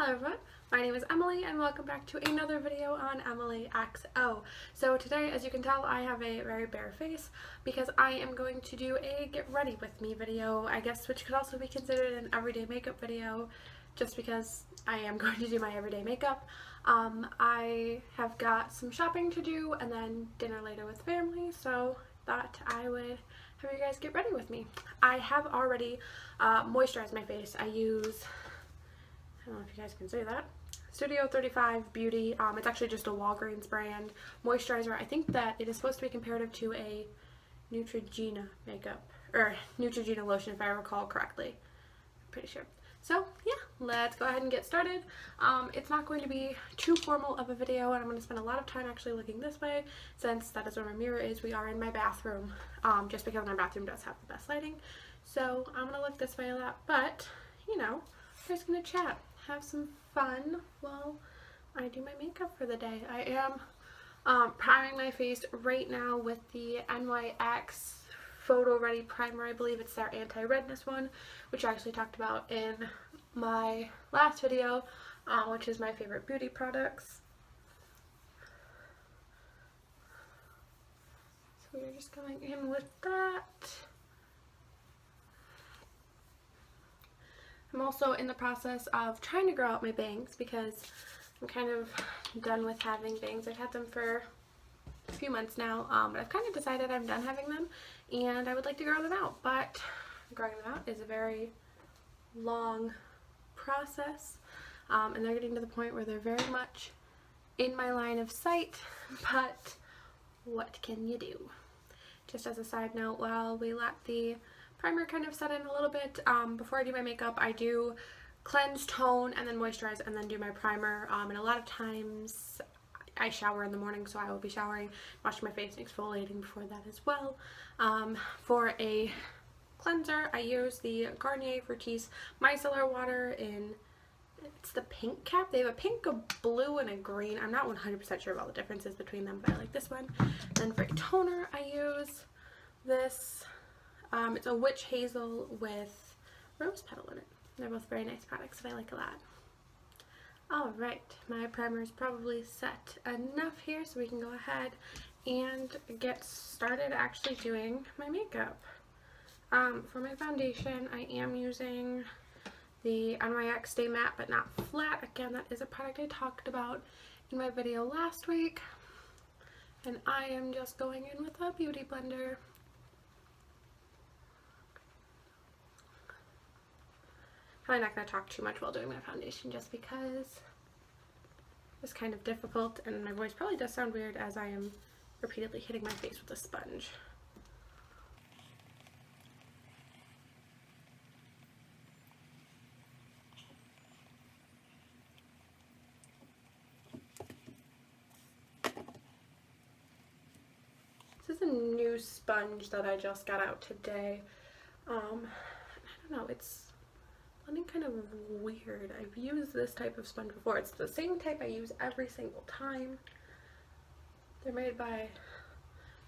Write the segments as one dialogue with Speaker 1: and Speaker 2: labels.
Speaker 1: Hello everyone, my name is Emily and welcome back to another video on Emily XO. So today, as you can tell, I have a very bare face because I am going to do a get ready with me video, I guess, which could also be considered an everyday makeup video just because I am going to do my everyday makeup. I have got some shopping to do and then dinner later with family, so thought I would have you guys get ready with me. I have already moisturized my face. I use, I don't know if you guys can say that, Studio 35 Beauty. It's actually just a Walgreens brand moisturizer. I think that it is supposed to be comparative to a Neutrogena makeup, or Neutrogena lotion if I recall correctly. I'm pretty sure. So yeah, let's go ahead and get started. It's not going to be too formal of a video, and I'm going to spend a lot of time actually looking this way since that is where my mirror is. We are in my bathroom, just because my bathroom does have the best lighting. So I'm going to look this way a lot, but you know, we're just going to chat, have some fun while I do my makeup for the day. I am priming my face right now with the NYX Photo Ready Primer. I believe it's their anti-redness one, which I actually talked about in my last video, which is my favorite beauty products. So we're just going in with that. I'm also in the process of trying to grow out my bangs because I'm kind of done with having bangs. I've had them for a few months now, but I've kind of decided I'm done having them and I would like to grow them out, but growing them out is a very long process, and they're getting to the point where they're very much in my line of sight, but what can you do? Just as a side note, while we let the primer kind of set in a little bit, before I do my makeup, I do cleanse, tone, and then moisturize, and then do my primer, and a lot of times I shower in the morning, so I will be showering, washing my face, and exfoliating before that as well. For a cleanser, I use the Garnier Fructis Micellar Water in, it's the pink cap. They have a pink, a blue, and a green. I'm not 100% sure about the differences between them, but I like this one. Then for a toner, I use this. It's a witch hazel with rose petal in it. They're both very nice products that I like a lot. Alright, my primer is probably set enough here, so we can go ahead and get started actually doing my makeup. For my foundation, I am using the NYX Stay Matte But Not Flat. Again, that is a product I talked about in my video last week. And I am just going in with a beauty blender. Probably not going to talk too much while doing my foundation just because it's kind of difficult and my voice probably does sound weird as I am repeatedly hitting my face with a sponge. This is a new sponge that I just got out today. I don't know, it's blending kind of weird. I've used this type of sponge before. It's the same type I use every single time. They're made by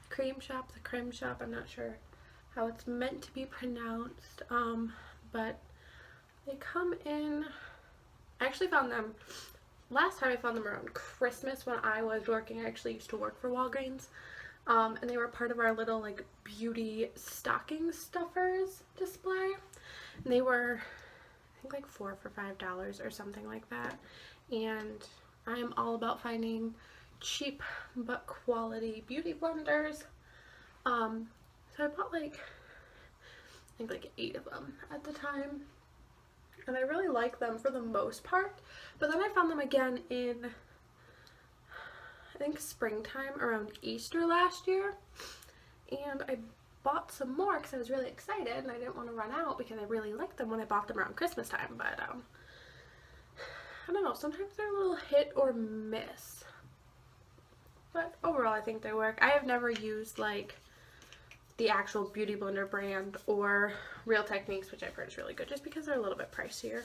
Speaker 1: the Creme Shop. I'm not sure how it's meant to be pronounced, but they come in, I actually found them, last time I found them around Christmas when I was working. I actually used to work for Walgreens, and they were part of our little like beauty stocking stuffers display, and they were, I think, like 4 for $5 or something like that. And I am all about finding cheap but quality beauty blenders. So I bought like, I think like 8 of them at the time, and I really like them for the most part. But then I found them again in, I think, springtime around Easter last year, and I bought some more because I was really excited and I didn't want to run out because I really liked them when I bought them around Christmas time. But I don't know, sometimes they're a little hit or miss, but overall I think they work. I have never used like the actual Beauty Blender brand or Real Techniques, which I've heard is really good just because they're a little bit pricier.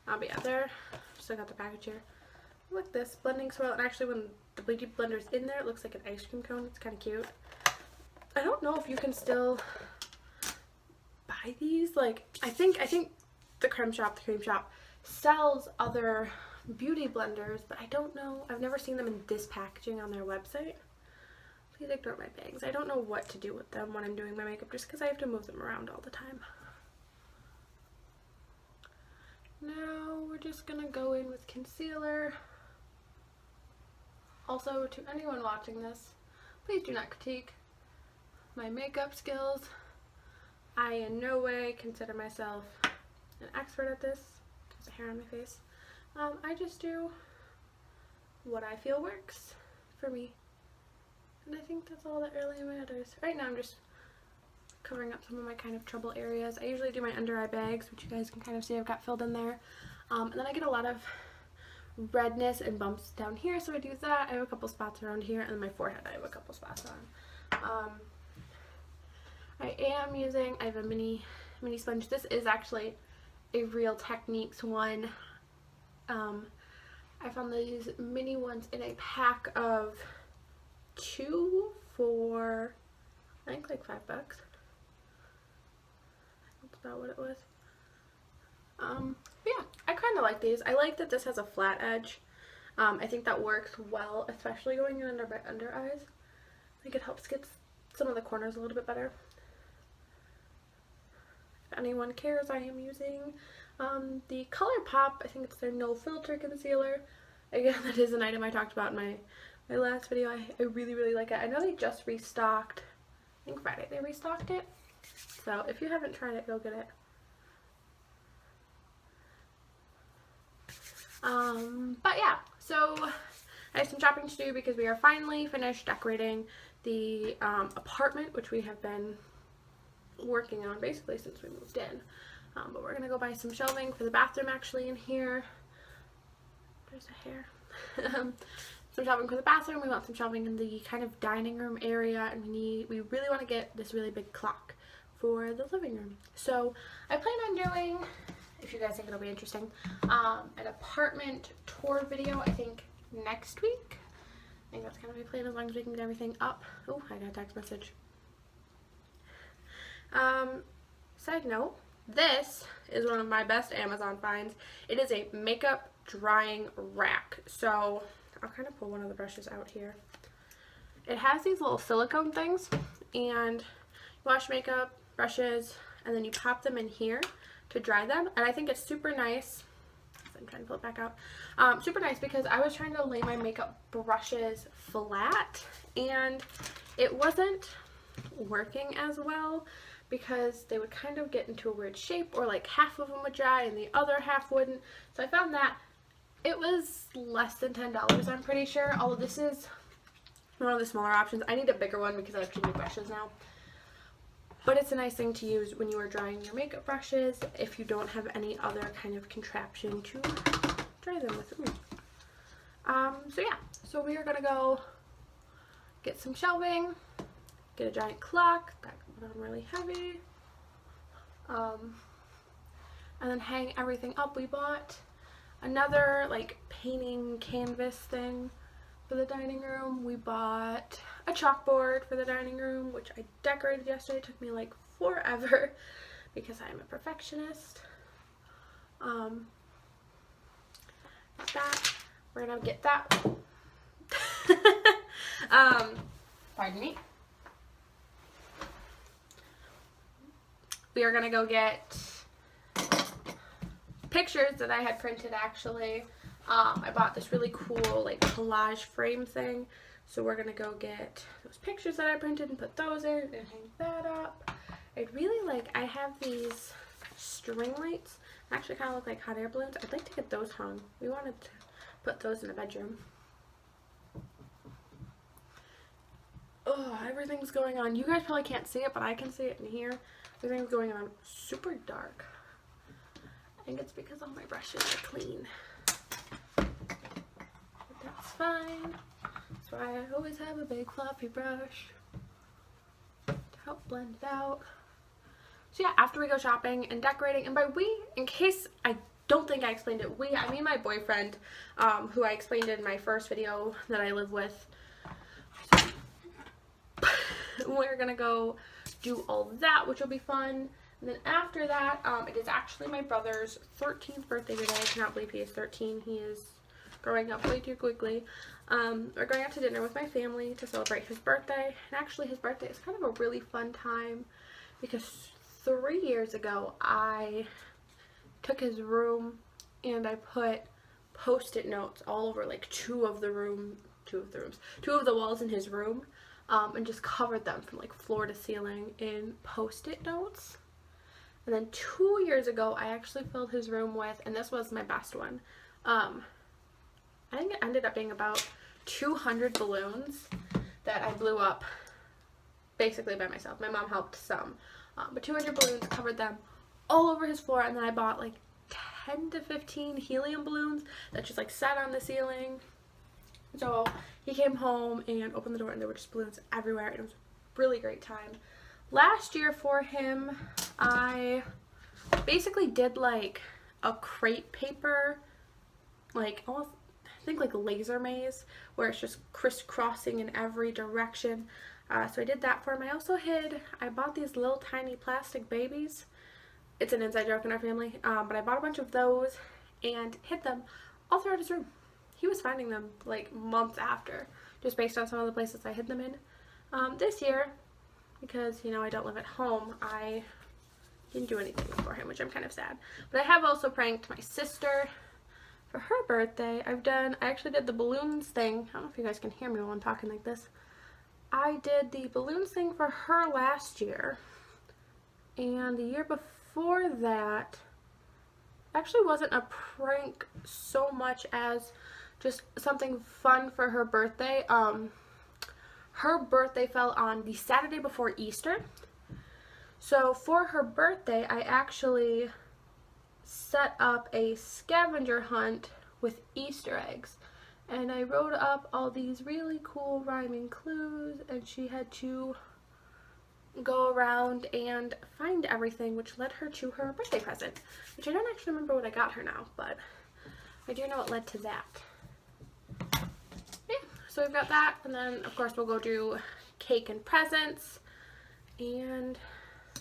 Speaker 1: But yeah, they're, still got the package here. Look, this blending swirl, and actually when the Beauty Blender's in there it looks like an ice cream cone. It's kind of cute. I don't know if you can still buy these. Like, I think the Creme Shop sells other beauty blenders, but I don't know. I've never seen them in this packaging on their website. Please ignore my bangs. I don't know what to do with them when I'm doing my makeup just because I have to move them around all the time. Now we're just gonna go in with concealer. Also, to anyone watching this, please do not critique my makeup skills. I in no way consider myself an expert at this. There's a hair on my face. I just do what I feel works for me. And I think that's all that really matters. Right now I'm just covering up some of my kind of trouble areas. I usually do my under eye bags, which you guys can kind of see I've got filled in there. And then I get a lot of redness and bumps down here, so I do that. I have a couple spots around here, and then my forehead I have a couple spots on. I have a mini sponge. This is actually a Real Techniques one. I found these mini ones in a pack of 2 for I think like $5. That's about what it was. But yeah, I kind of like these. I like that this has a flat edge. I think that works well, especially going in under my under eyes. I think it helps get some of the corners a little bit better. If anyone cares, I am using the ColourPop. I think it's their No Filter Concealer. Again, that is an item I talked about in my last video. I really, really like it. I know they just restocked, I think Friday they restocked it. So if you haven't tried it, go get it. But yeah, so I have some shopping to do because we are finally finished decorating the apartment, which we have been working on basically since we moved in. But we're gonna go buy some shelving for the bathroom actually in here. There's a hair. Some shelving for the bathroom. We want some shelving in the kind of dining room area, and we really want to get this really big clock for the living room. So I plan on doing, if you guys think it'll be interesting, an apartment tour video, I think next week. I think that's kind of my plan as long as we can get everything up. Oh, I got a text message. Side note, this is one of my best Amazon finds. It is a makeup drying rack. So I'll kind of pull one of the brushes out here. It has these little silicone things, and you wash makeup brushes and then you pop them in here to dry them, and I think it's super nice. I'm trying to pull it back out. Super nice because I was trying to lay my makeup brushes flat and it wasn't working as well because they would kind of get into a weird shape, or like half of them would dry and the other half wouldn't. So I found that it was less than $10, I'm pretty sure, although this is one of the smaller options. I need a bigger one because I have too many brushes now. But it's a nice thing to use when you are drying your makeup brushes if you don't have any other kind of contraption to dry them with. So yeah, so we are going to go get some shelving, get a giant clock that can put on really heavy, and then hang everything up. We bought another like painting canvas thing for the dining room. We bought a chalkboard for the dining room, which I decorated yesterday. It took me like forever because I'm a perfectionist. That we're gonna get that. Pardon me. We are gonna go get pictures that I had printed actually. I bought this really cool like collage frame thing, so we're gonna go get those pictures that I printed and put those in and hang that up. I have these string lights, actually kind of look like hot air balloons. I'd like to get those hung. We wanted to put those in the bedroom. Oh, everything's going on. You guys probably can't see it, but I can see it in here. Everything's going on super dark. I think it's because all my brushes are clean. But that's fine. That's why I always have a big fluffy brush to help blend it out. So yeah, after we go shopping and decorating, and by we, in case I don't think I explained it, I mean my boyfriend, who I explained in my first video that I live with. So we're gonna go do all that, which will be fun. And then after that, it is actually my brother's 13th birthday today. I cannot believe he is 13. He is growing up way too quickly. We're going out to dinner with my family to celebrate his birthday. And actually his birthday is kind of a really fun time because 3 years ago I took his room and I put post-it notes all over like two of the walls in his room, and just covered them from like floor to ceiling in post-it notes. And then 2 years ago I actually filled his room with, and this was my best one, I think it ended up being about 200 balloons that I blew up basically by myself. My mom helped some, but 200 balloons, covered them all over his floor. And then I bought like 10 to 15 helium balloons that just like sat on the ceiling. So he came home and opened the door and there were just balloons everywhere. It was a really great time. Last year for him, I basically did like a crepe paper, like almost, I think like laser maze, where it's just crisscrossing in every direction. So I did that for him. I bought these little tiny plastic babies. It's an inside joke in our family, but I bought a bunch of those and hid them all throughout his room. He was finding them like months after, just based on some of the places I hid them in. This year, because you know I don't live at home, I didn't do anything for him, which I'm kind of sad. But I have also pranked my sister for her birthday. I actually did the balloons thing. I don't know if you guys can hear me while I'm talking like this. I did the balloons thing for her last year, and the year before that actually wasn't a prank so much as just something fun for her birthday. Her birthday fell on the Saturday before Easter. So for her birthday, I actually set up a scavenger hunt with Easter eggs. And I wrote up all these really cool rhyming clues, and she had to go around and find everything, which led her to her birthday present, which I don't actually remember what I got her now, but I do know it led to that. Yeah, so we've got that, and then of course we'll go do cake and presents, and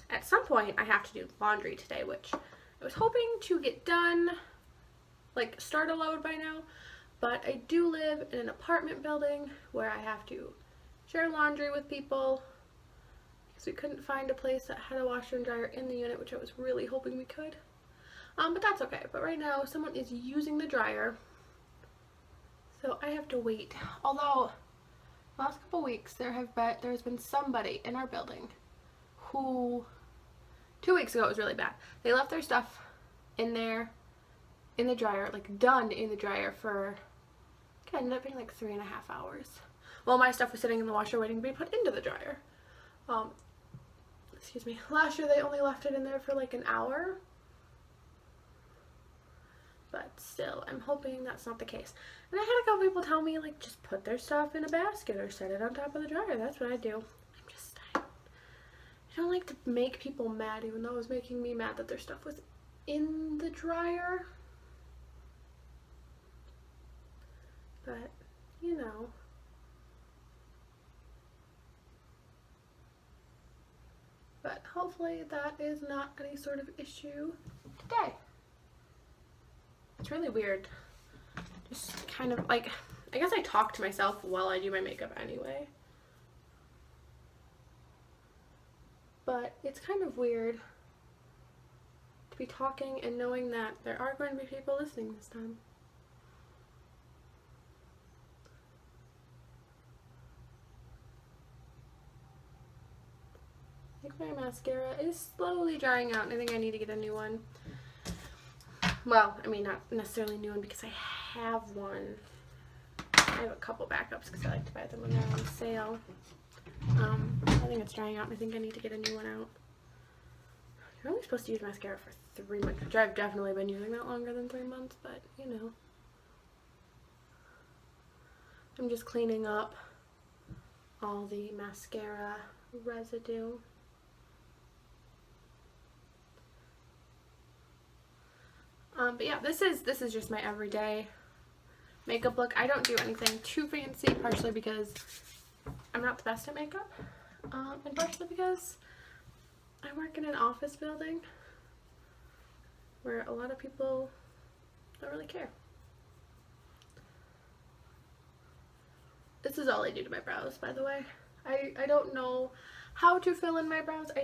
Speaker 1: at some point I have to do laundry today, which I was hoping to get done, like start a load by now. But I do live in an apartment building where I have to share laundry with people because we couldn't find a place that had a washer and dryer in the unit, which I was really hoping we could. But that's okay. But right now, someone is using the dryer, so I have to wait. Although, the last couple weeks, there's been somebody in our building who, 2 weeks ago, it was really bad. They left their stuff in there, in the dryer, like done in the dryer for, it ended up being like 3.5 hours. While my stuff was sitting in the washer waiting to be put into the dryer. Excuse me. Last year they only left it in there for like an hour. But still, I'm hoping that's not the case. And I had a couple people tell me, like, just put their stuff in a basket or set it on top of the dryer. That's what I do. I don't like to make people mad, even though it was making me mad that their stuff was in the dryer. But, you know. But hopefully that is not any sort of issue today. It's really weird. Just kind of like, I guess I talk to myself while I do my makeup anyway. But it's kind of weird to be talking and knowing that there are going to be people listening this time. I think my mascara is slowly drying out, and I think I need to get a new one. Well, I mean, not necessarily a new one because I have one. I have a couple backups because I like to buy them when they're on sale. I think it's drying out, and I think I need to get a new one out. You're only supposed to use mascara for 3 months, which I've definitely been using that longer than 3 months, but, you know. I'm just cleaning up all the mascara residue. But yeah, this is just my everyday makeup look. I don't do anything too fancy, partially because I'm not the best at makeup, and partially because I work in an office building where a lot of people don't really care. This is all I do to my brows, by the way. I don't know how to fill in my brows. I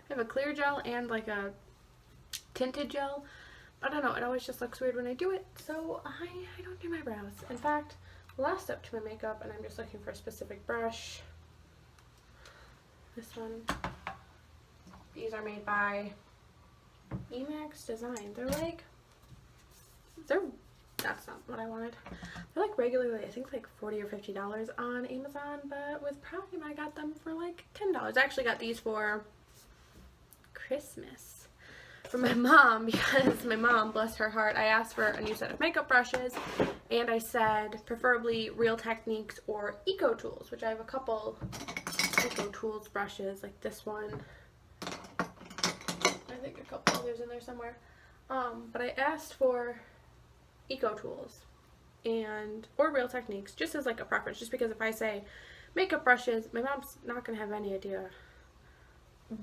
Speaker 1: have a clear gel and like a tinted gel. I don't know, it always just looks weird when I do it, so I don't do my brows. In fact, last step to my makeup, and I'm just looking for a specific brush. This one. These are made by Emax Design. That's not what I wanted. They're like regularly, I think like $40 or $50 on Amazon, but with Prime I got them for like $10. I actually got these for Christmas from my mom, because my mom, bless her heart, I asked for a new set of makeup brushes, and I said preferably Real Techniques or Eco Tools, which I have a couple Eco Tools brushes, like this one. I think a couple others in there somewhere. But I asked for Eco Tools or Real Techniques, just as like a preference, just because if I say makeup brushes, my mom's not gonna have any idea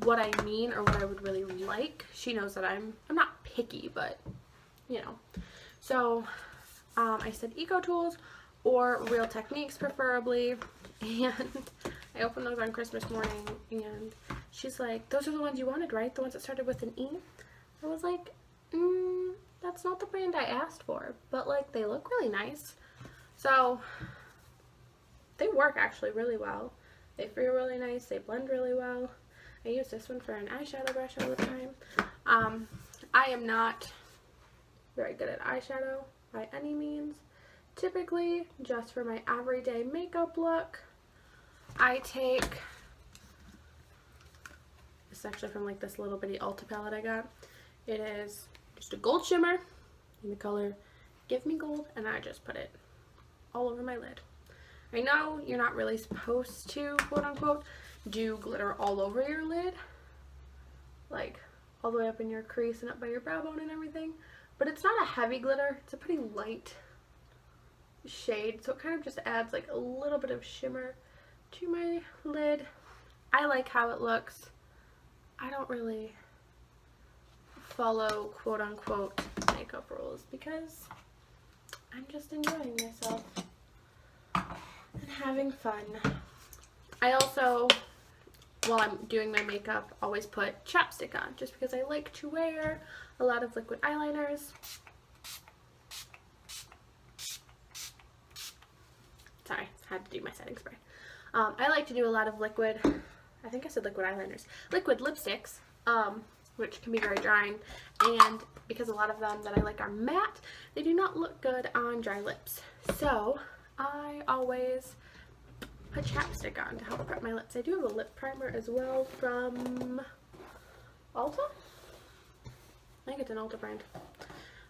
Speaker 1: what I mean or what I would really like. She knows that I'm not picky, but you know. So I said Eco Tools or Real Techniques preferably, and I opened those on Christmas morning, and she's like, "Those are the ones you wanted, right? The ones that started with an E?" I was like, that's not the brand I asked for, but like they look really nice. So they work actually really well. They feel really nice, they blend really well. I use this one for an eyeshadow brush all the time. I am not very good at eyeshadow by any means. Typically, just for my everyday makeup look, I take, this is actually from like this little bitty Ulta palette I got. It is just a gold shimmer in the color Give Me Gold, and I just put it all over my lid. I know you're not really supposed to, quote unquote, do glitter all over your lid, like all the way up in your crease and up by your brow bone and everything, but it's not a heavy glitter. It's a pretty light shade, so it kind of just adds like a little bit of shimmer to my lid. I like how it looks. I don't really follow quote unquote makeup rules because I'm just enjoying myself and having fun. I also, while I'm doing my makeup, always put chapstick on, just because I like to wear a lot of liquid eyeliners. Sorry, had to do my setting spray. I like to do a lot of liquid, I think I said liquid eyeliners, liquid lipsticks, which can be very drying, and because a lot of them that I like are matte, they do not look good on dry lips. So I always put chapstick on to help prep my lips. I do have a lip primer as well from Ulta. I think it's an Ulta brand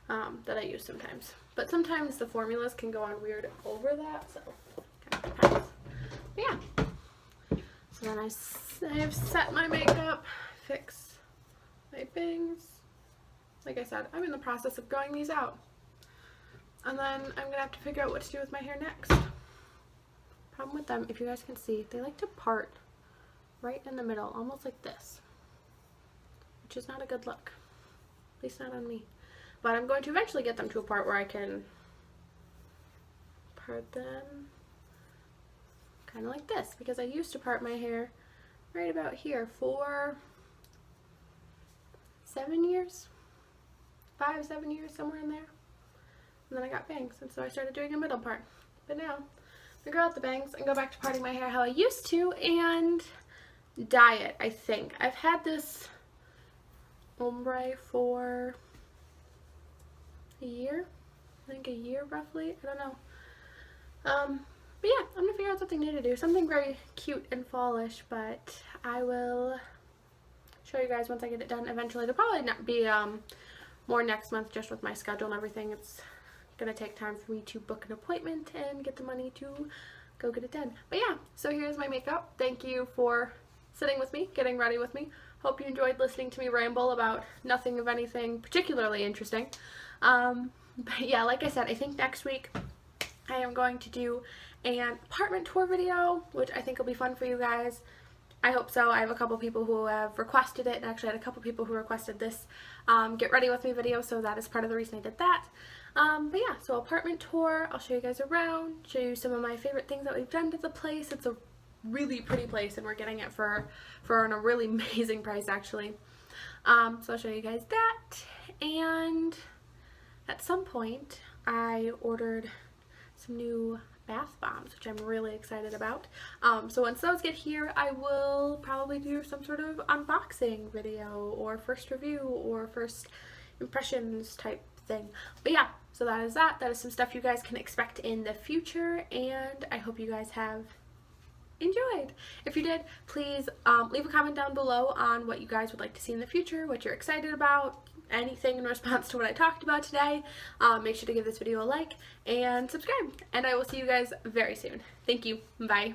Speaker 1: that I use sometimes. But sometimes the formulas can go on weird over that, so kind of depends. But yeah. So then I've set my makeup, fix my bangs. Like I said, I'm in the process of growing these out. And then I'm going to have to figure out what to do with my hair next. Problem with them, if you guys can see, they like to part right in the middle, almost like this, which is not a good look, at least not on me. But I'm going to eventually get them to a part where I can part them kind of like this, because I used to part my hair right about here for 7 years, 5-7 years, somewhere in there. And then I got bangs, and so I started doing a middle part. But now I grow out the bangs and go back to parting my hair how I used to and dye it, I think. I've had this ombre for a year. I think a year roughly. I don't know. But yeah, I'm gonna figure out something new to do. Something very cute and fallish, but I will show you guys once I get it done eventually. It'll probably not be more next month, just with my schedule and everything. It's gonna take time for me to book an appointment and get the money to go get it done. But yeah, so here's my makeup. Thank you for sitting with me, getting ready with me. Hope you enjoyed listening to me ramble about nothing of anything particularly interesting. But yeah, like I said, I think next week I am going to do an apartment tour video, which I think will be fun for you guys. I hope so. I have a couple people who have requested it, and actually I had a couple people who requested this Get Ready With Me video, so that is part of the reason I did that. But yeah, so apartment tour, I'll show you guys around, show you some of my favorite things that we've done to the place. It's a really pretty place, and we're getting it for a really amazing price, actually. So I'll show you guys that, and at some point I ordered some new bath bombs, which I'm really excited about. So once those get here, I will probably do some sort of unboxing video or first review or first impressions type thing. But yeah, so that is that. That is some stuff you guys can expect in the future, and I hope you guys have enjoyed. If you did, please leave a comment down below on what you guys would like to see in the future, what you're excited about, anything in response to what I talked about today. Make sure to give this video a like and subscribe, and I will see you guys very soon. Thank you. Bye.